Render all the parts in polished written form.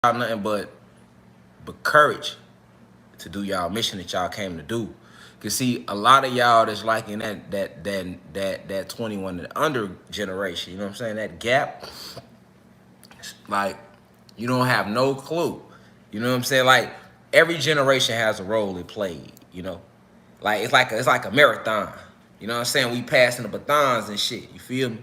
nothing but courage to do y'all mission that y'all came to do. Cause see, a lot of y'all that's like in that 21 and under generation, you know what I'm saying? That gap, like you don't have no clue. You know what I'm saying? Like every generation has a role it played, you know? Like it's like a marathon. You know what I'm saying? We passing the batons and shit. You feel me?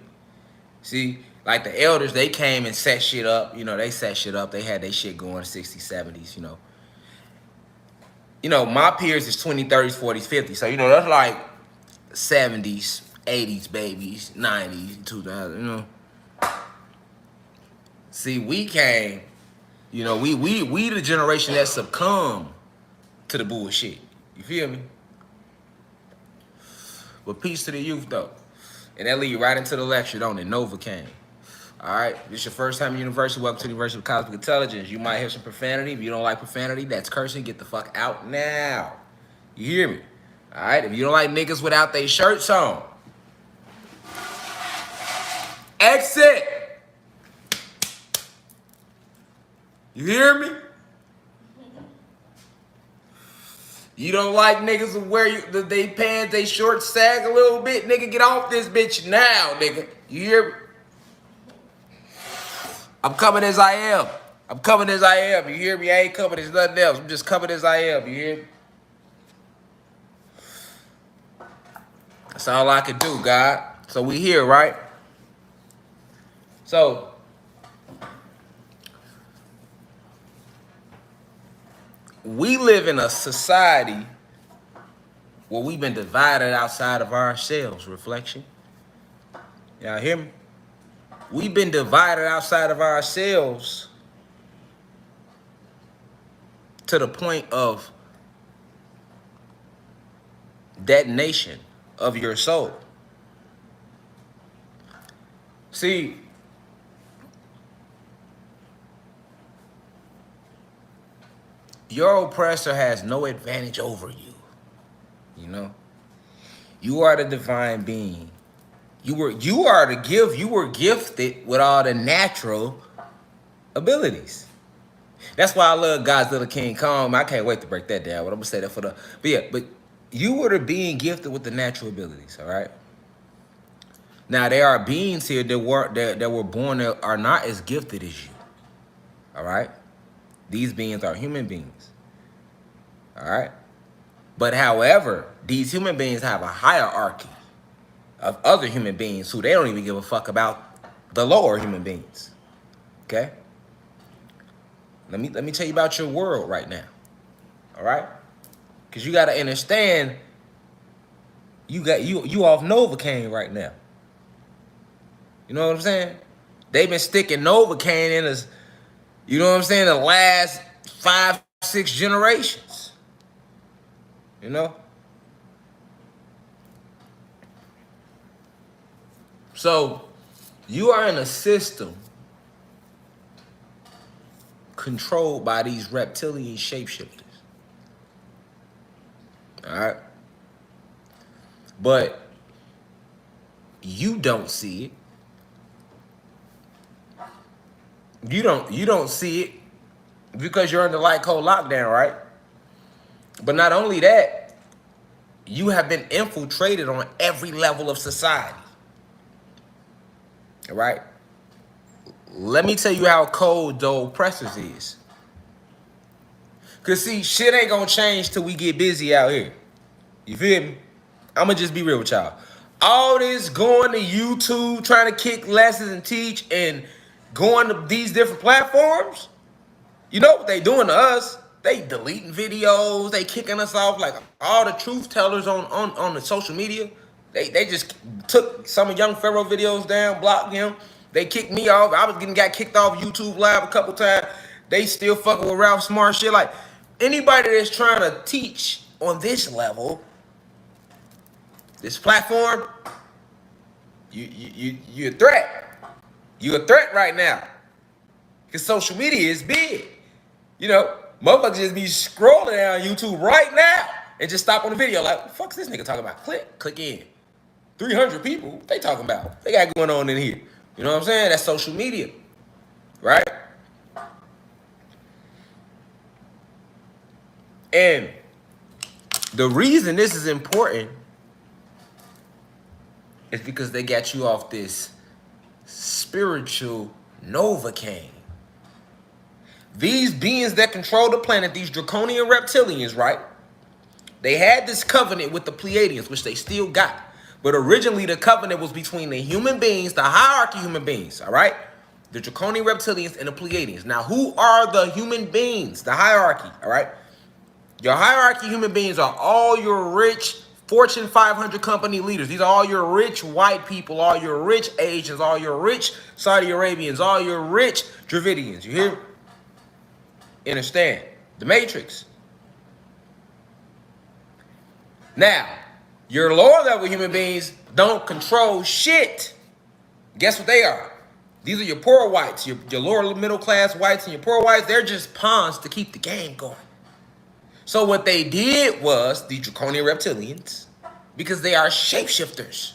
See, like the elders, they came and set shit up. You know, they set shit up. They had their shit going 60s, 70s, you know. My peers is 20s, 30s, 40s, 50s. So, that's like 70s, 80s babies, 90s, 2000, See, we came, we the generation that succumbed to the bullshit. You feel me? But peace to the youth, though. And that lead you right into the lecture, don't it? Novocaine. All right, this is your first time in university. Welcome to the University of Cosmic Intelligence. You might hear some profanity. If you don't like profanity, that's cursing. Get the fuck out now. You hear me? All right, if you don't like niggas without their shirts on, exit. You hear me? You don't like niggas who wear they pants, they shorts sag a little bit, nigga, get off this bitch now, nigga. You hear me? I'm coming as I am. I'm coming as I am. You hear me? I ain't coming as nothing else. I'm just coming as I am. You hear me? That's all I can do, God. So we here, right? So we live in a society where we've been divided outside of ourselves. Reflection. Y'all hear me? We've been divided outside of ourselves to the point of detonation of your soul. See, your oppressor has no advantage over you. You are the divine being. You were gifted with all the natural abilities. That's why I love Godzilla King Kong. I can't wait to break that down, but I'm gonna say that but you were the being gifted with the natural abilities, all right? Now there are beings here that were born that are not as gifted as you. All right? These beings are human beings. All right? But however, these human beings have a hierarchy of other human beings who they don't even give a fuck about the lower human beings. Okay? Let me tell you about your world right now. All right? Because you got to understand you off Novocaine right now. You know what I'm saying? They've been sticking Novocaine in us, you know what I'm saying, the last 5, 6 generations. You know? So, you are in a system controlled by these reptilian shapeshifters. All right? But you don't see it. You don't see it because you're under light code lockdown, right? But not only that, you have been infiltrated on every level of society. All right? Let me tell you how cold the oppressors is. Because, see, shit ain't going to change till we get busy out here. You feel me? I'm going to just be real with y'all. All this going to YouTube, trying to kick lessons and teach, and going to these different platforms, you know what they doing to us? They deleting videos. They kicking us off like all the truth tellers on the social media. They just took some of Young Pharaoh videos down, blocked him. They kicked me off. I got kicked off YouTube Live a couple times. They still fucking with Ralph Smart shit. Like anybody that's trying to teach on this level, this platform, you're a threat. You're a threat right now. Because social media is big. Motherfuckers just be scrolling down YouTube right now and just stop on the video like, what the fuck's this nigga talking about? Click in. 300 people, what they talking about? They got going on in here. You know what I'm saying? That's social media, right? And the reason this is important is because they got you off this spiritual Novocaine. These beings that control the planet, these draconian reptilians, right? They had this covenant with the Pleiadians, which they still got. But originally the covenant was between the human beings, the hierarchy human beings, all right? The draconian reptilians and the Pleiadians. Now, who are the human beings? The hierarchy, all right? Your hierarchy human beings are all your rich Fortune 500 company leaders. These are all your rich white people, all your rich Asians, all your rich Saudi Arabians, all your rich Dravidians. You hear? Understand? The Matrix. Now, your lower level human beings don't control shit. Guess what they are? These are your poor whites, your lower middle class whites and your poor whites. They're just pawns to keep the game going. So what they did was, the draconian reptilians, because they are shapeshifters.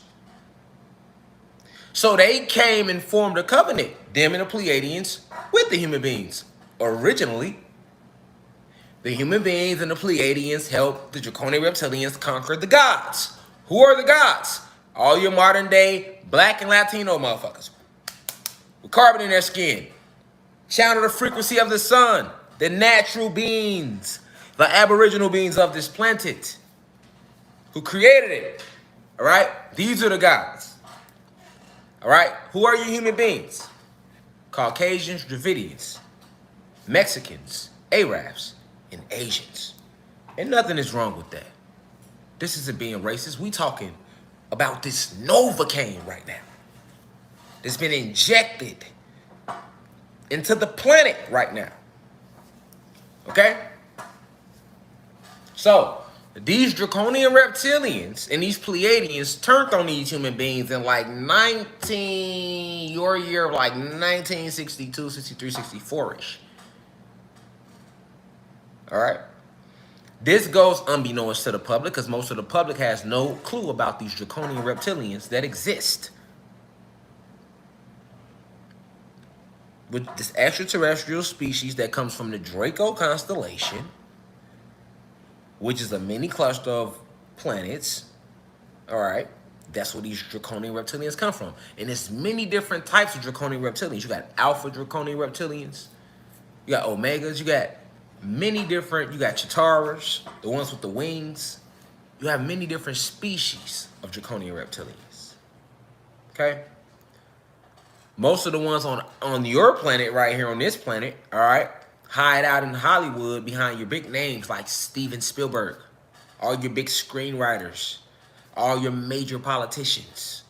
So they came and formed a covenant, them and the Pleiadians, with the human beings. Originally, the human beings and the Pleiadians helped the draconian reptilians conquer the gods. Who are the gods? All your modern day black and Latino motherfuckers with carbon in their skin. Channel the frequency of the sun, the natural beings, the aboriginal beings of this planet who created it. All right? These are the gods. All right? Who are you human beings? Caucasians, Dravidians, Mexicans, Arabs, and Asians. And nothing is wrong with that. This isn't being racist. We talking about this Novocaine right now. It's been injected into the planet right now. Okay? So, these draconian reptilians and these Pleiadians turned on these human beings in like 1962, 63, 64-ish. All right? This goes unbeknownst to the public because most of the public has no clue about these draconian reptilians that exist. With this extraterrestrial species that comes from the Draco constellation, which is a mini cluster of planets. All right. That's where these draconian reptilians come from. And there's many different types of draconian reptilians. You got alpha draconian reptilians. You got omegas. You got many different, you got Chitaras, the ones with the wings. You have many different species of draconian reptilians. Okay? Most of the ones on your planet right here on this planet, all right, hide out in Hollywood behind your big names like Steven Spielberg, all your big screenwriters, all your major politicians,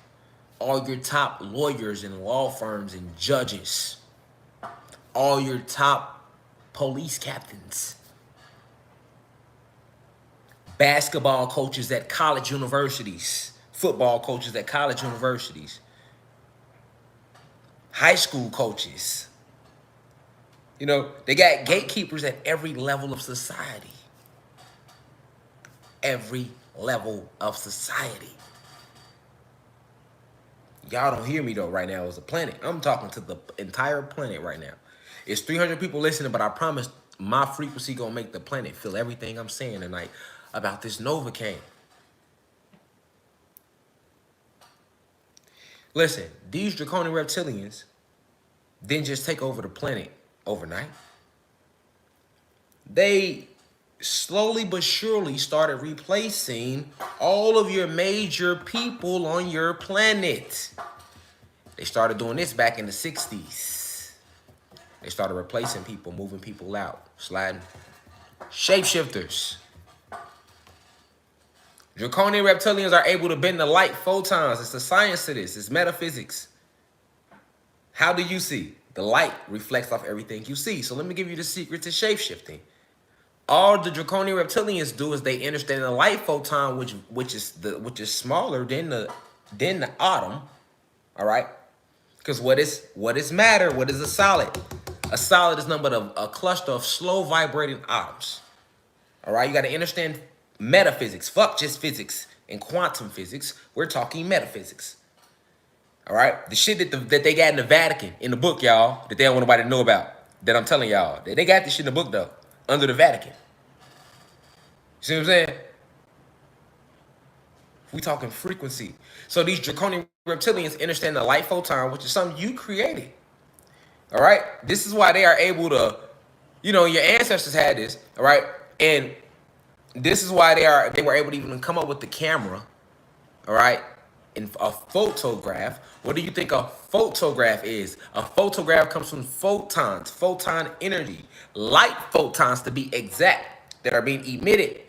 all your top lawyers and law firms and judges, all your top police captains, basketball coaches at college universities, football coaches at college universities, high school coaches. You know, they got gatekeepers at every level of society. Every level of society. Y'all don't hear me though right now as a planet. I'm talking to the entire planet right now. It's 300 people listening, but I promise my frequency gonna make the planet feel everything I'm saying tonight about this Novocaine. Listen, these draconian reptilians didn't just take over the planet overnight. They slowly but surely started replacing all of your major people on your planet. They started doing this back in the 60s. They started replacing people, moving people out, sliding. Shapeshifters. Draconian reptilians are able to bend the light photons. It's the science to this. It's metaphysics. How do you see? The light reflects off everything you see. So let me give you the secret to shapeshifting. All the draconian reptilians do is they understand the light photon, which is smaller than the atom. All right, because what is matter? What is a solid? A solid is nothing but a cluster of slow vibrating atoms. All right, you got to understand metaphysics. Fuck just physics and quantum physics. We're talking metaphysics. All right, the shit that they got in the Vatican in the book, y'all, that they don't want nobody to know about. That I'm telling y'all, they got this shit in the book though, under the Vatican. See what I'm saying? We talking frequency. So these draconian reptilians understand the light photon, which is something you created. All right? This is why they are able to, your ancestors had this, all right? And this is why they were able to even come up with the camera, all right? In a photograph. What do you think a photograph is? A photograph comes from photons, photon energy, light photons to be exact, that are being emitted.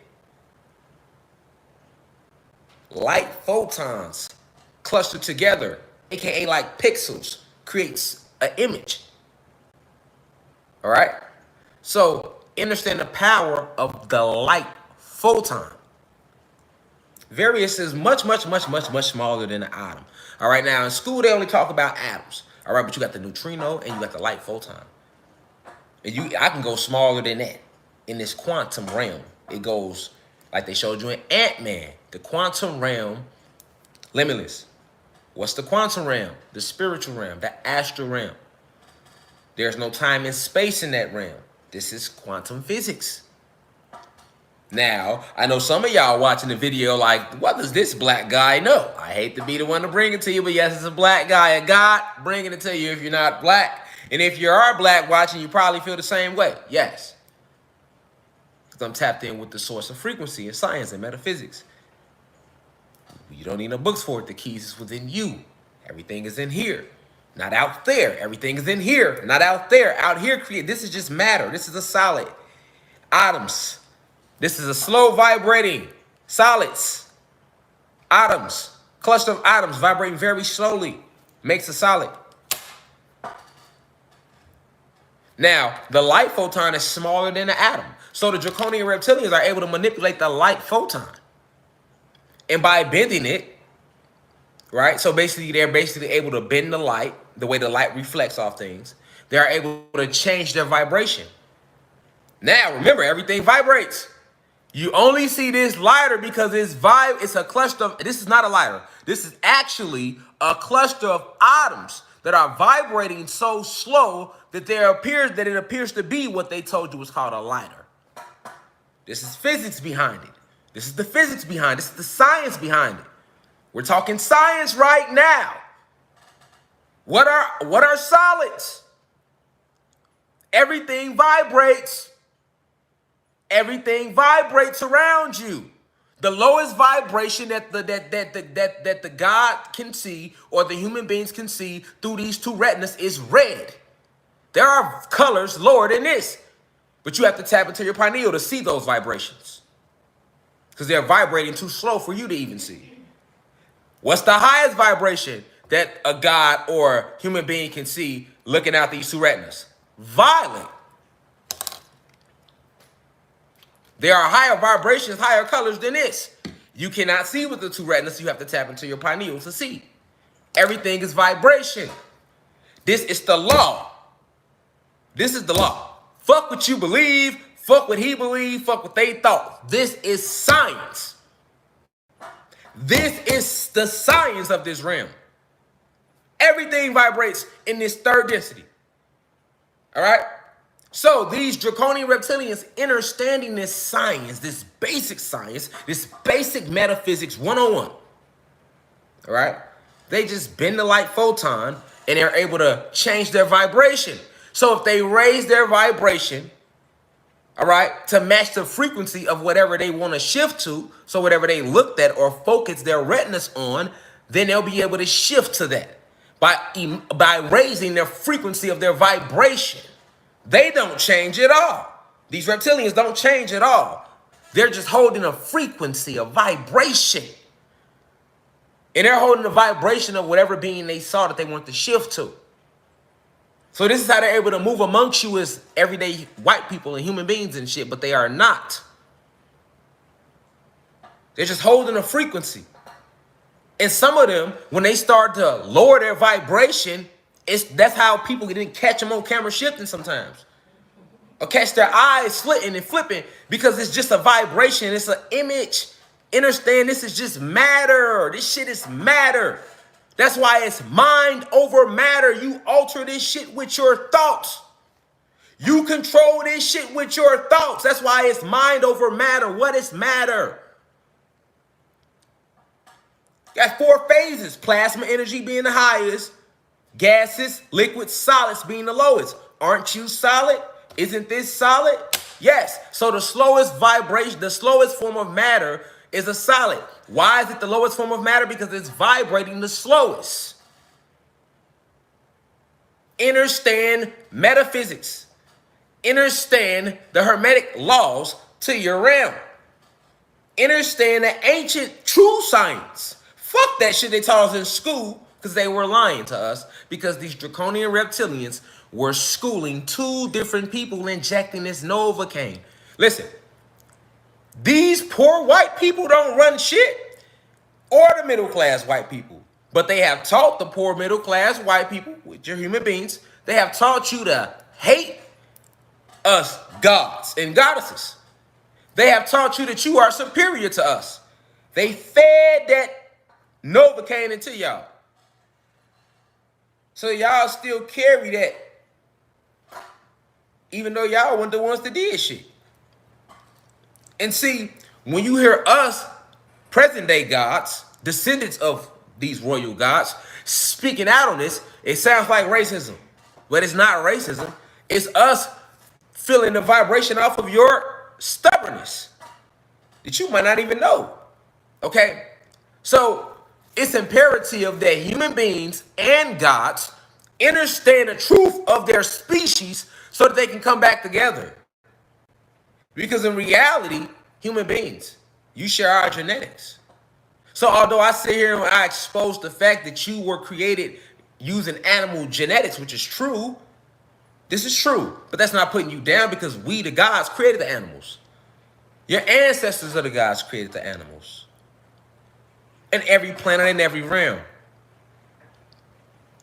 Light photons clustered together, aka like pixels, creates an image. All right? So understand the power of the light photon. Various is much smaller than an atom. All right, now in school they only talk about atoms. All right, but you got the neutrino and you got the light photon. And I can go smaller than that in this quantum realm. It goes like they showed you in Ant-Man. The quantum realm, limitless. What's the quantum realm? The spiritual realm, the astral realm. There's no time and space in that realm. This is quantum physics. Now, I know some of y'all watching the video like, what does this black guy know? I hate to be the one to bring it to you, but yes, it's a black guy, a God bringing it to you if you're not black. And if you are black watching, you probably feel the same way. Yes. Because I'm tapped in with the source of frequency in science and metaphysics. You don't need no books for it. The keys is within you. Everything is in here. Not out there. Everything is in here. Not out there. Out here, this is just matter. This is a solid. Atoms. This is a slow vibrating solids. Atoms. Cluster of atoms vibrating very slowly. Makes a solid. Now, the light photon is smaller than the atom. So the draconian reptilians are able to manipulate the light photon. And by bending it, right? So basically, they're basically able to bend the light, the way the light reflects off things. They're able to change their vibration. Now, remember, everything vibrates. You only see this lighter because it's a cluster of, this is not a lighter. This is actually a cluster of atoms that are vibrating so slow that it appears to be what they told you was called a lighter. This is physics behind it. This is the physics behind it. This is the science behind it. We're talking science right now. What are solids? Everything vibrates. Everything vibrates around you. The lowest vibration that the God can see or the human beings can see through these two retinas is red. There are colors lower than this, but you have to tap into your pineal to see those vibrations because they're vibrating too slow for you to even see. What's the highest vibration that a God or human being can see looking out these two retinas? Violet. There are higher vibrations, higher colors than this. You cannot see with the two retinas. You have to tap into your pineal to see. Everything is vibration. This is the law. This is the law. Fuck what you believe. Fuck what he believed. Fuck what they thought. This is science. This is the science of this realm. Everything vibrates in this third density. All right? So these draconian reptilians understanding this science, this basic metaphysics 101. All right? They just bend the light photon and they're able to change their vibration. So if they raise their vibration, all right, to match the frequency of whatever they want to shift to, so whatever they looked at or focused their retinas on, then they'll be able to shift to that by raising their frequency of their vibration. They don't change at all. These reptilians don't change at all. They're just holding a frequency, a vibration. And they're holding the vibration of whatever being they saw that they want to shift to. So this is how they're able to move amongst you as everyday white people and human beings and shit, but they are not. They're just holding a frequency. And some of them, when they start to lower their vibration, that's how people didn't catch them on camera shifting sometimes. Or catch their eyes slitting and flipping because it's just a vibration. It's an image. Understand, this is just matter. This shit is matter. That's why it's mind over matter. You alter this shit with your thoughts. You control this shit with your thoughts. That's why it's mind over matter. What is matter? Got 4 phases. Plasma energy being the highest. Gases, liquids, solids being the lowest. Aren't you solid? Isn't this solid? Yes. So the slowest vibration, the slowest form of matter is a solid. Why is it the lowest form of matter? Because it's vibrating the slowest. Understand metaphysics. Understand the hermetic laws to your realm. Understand the ancient true science. Fuck that shit they taught us in school, because they were lying to us, because these draconian reptilians were schooling 2 different people injecting this Novocaine. Listen, these poor white people don't run shit, or the middle class white people, but they have taught the poor middle class white people, which are human beings, they have taught you to hate us gods and goddesses. They have taught you that you are superior to us. They fed that Novocaine into y'all. So y'all still carry that, even though y'all weren't the ones that did shit. And see, when you hear us, present day gods, descendants of these royal gods, speaking out on this, it sounds like racism. But it's not racism. It's us feeling the vibration off of your stubbornness that you might not even know. Okay? So it's imperative that human beings and gods understand the truth of their species so that they can come back together. Because in reality, human beings, you share our genetics. So although I sit here and I expose the fact that you were created using animal genetics, which is true, this is true, but that's not putting you down, because we, the gods, created the animals. Your ancestors of the gods created the animals. In every planet, in every realm.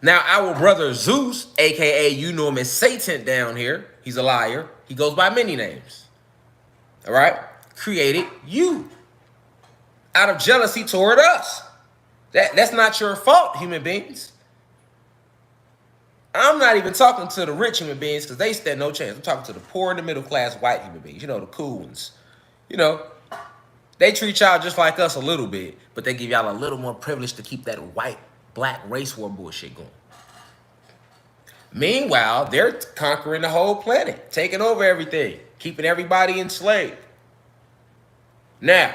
Now, our brother Zeus, a.k.a. you know him as Satan down here, he's a liar. He goes by many names. All right? Created you. Out of jealousy toward us. That's not your fault, human beings. I'm not even talking to the rich human beings, because they stand no chance. I'm talking to the poor and the middle class white human beings. You know, the cool ones. You know, they treat y'all just like us a little bit, but they give y'all a little more privilege to keep that white, black race war bullshit going. Meanwhile, they're conquering the whole planet, taking over everything, keeping everybody enslaved. Now,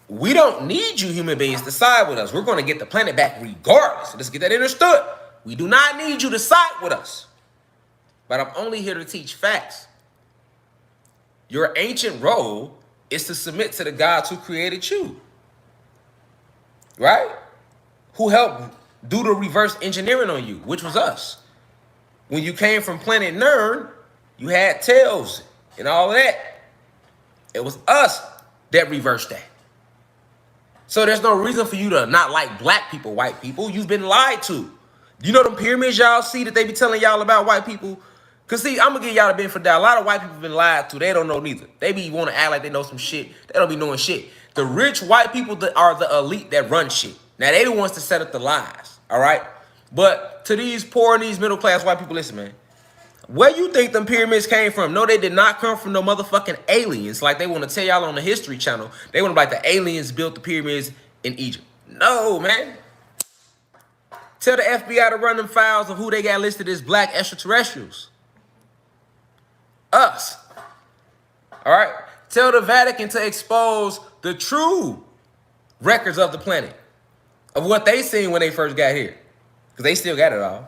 we don't need you human beings to side with us. We're going to get the planet back regardless. Let's get that understood. We do not need you to side with us. But I'm only here to teach facts. Your ancient role is to submit to the gods who created you. Right? Who helped do the reverse engineering on you, which was us. When you came from planet Nern, you had tails and all of that. It was us that reversed that. So there's no reason for you to not like black people, white people. You've been lied to. You know them pyramids y'all see that they be telling y'all about white people? Because see, I'm going to give y'all the benefit of the doubt. A lot of white people been lied to. They don't know neither. They be want to act like they know some shit. They don't be knowing shit. The rich white people that are the elite that run shit. Now, they the ones to set up the lies, all right? But to these poor and these middle-class white people, listen, man. Where you think them pyramids came from? No, they did not come from no motherfucking aliens. Like they want to tell y'all on the History Channel. They want to be like the aliens built the pyramids in Egypt. No, man. Tell the FBI to run them files of who they got listed as black extraterrestrials. Us. All right? Tell the Vatican to expose the true records of the planet, of what they seen when they first got here. Because they still got it all.